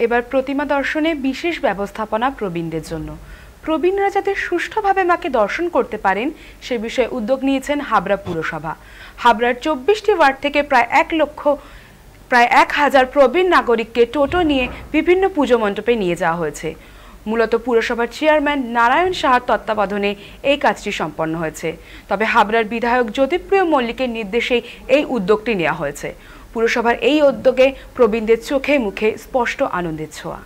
এবার প্রতিমা দর্শনে বিশেষ ব্যবস্থাপনা প্রবীণদের জন্য। প্রবীণরা যাতে সুষ্ঠুভাবে মাকে দর্শন করতে পারেন সে বিষয়ে উদ্যোগ নিয়েছেন হাবড়া পুরসভা। হাবড়ার 24টি ওয়ার্ড থেকে প্রায় 1,000 প্রবীণ নাগরিককে টোটো নিয়ে বিভিন্ন পুজো মণ্ডপে নিয়ে যাওয়া হয়েছে। মূলত পুরসভার চেয়ারম্যান নারায়ণ সাহার তত্ত্বাবধানে এই কাজটি সম্পন্ন হয়েছে। তবে হাবড়ার বিধায়ক জ্যোতিপ্রিয় মল্লিকের নির্দেশেই এই উদ্যোগটি নেওয়া হয়েছে। পুরসভার এই উদ্যোগে প্রবীণদের চোখে মুখে স্পষ্ট আনন্দের ছোঁয়া।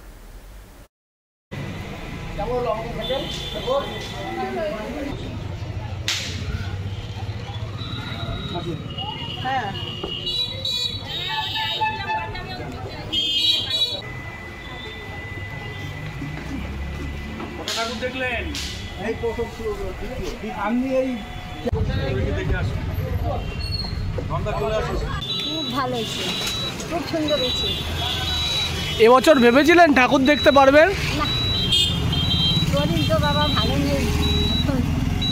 দেখলেন খুব ভালো হয়েছে, খুব সুন্দর হয়েছে। এবছর ভেবেছিলেন ঠাকুর দেখতে পারবেন? না, শরীর তো বাবা ভালো নেই,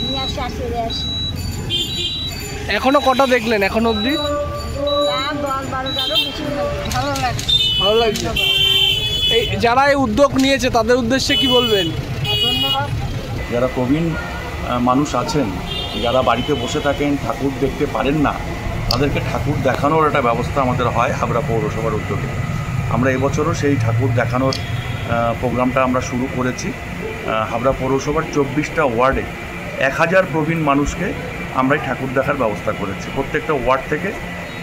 নিয়ে আসে আর চলে আসি। এখনো কটা দেখলেন এখন অবধি? 10-12টারও বেশি ভালো লাগছে। ভালো লাগছে। এই যারা এই উদ্যোগ নিয়েছে তাদের উদ্দেশ্যে কি বলবেন? ধন্যবাদ। যারা প্রবীণ মানুষ আছেন, যারা বাড়িতে বসে থাকেন, ঠাকুর দেখতে পারেন না, তাদেরকে ঠাকুর দেখানোর একটা ব্যবস্থা আমাদের হয় হাবড়া পৌরসভার উদ্যোগে। আমরা এবছরও সেই ঠাকুর দেখানোর প্রোগ্রামটা আমরা শুরু করেছি। হাবড়া পৌরসভার 24টা ওয়ার্ডে 1000 প্রবীণ মানুষকে আমরাই ঠাকুর দেখার ব্যবস্থা করেছি। প্রত্যেকটা ওয়ার্ড থেকে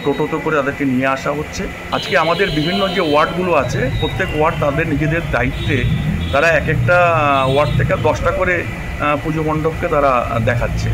টোটোতে করে তাদেরকে নিয়ে আসা হচ্ছে। আজকে আমাদের বিভিন্ন যে ওয়ার্ডগুলো আছে, প্রত্যেক ওয়ার্ড তাদের নিজেদের দায়িত্বে তারা এক একটা ওয়ার্ড থেকে 10টা করে পুজো মণ্ডপকে তারা দেখাচ্ছে।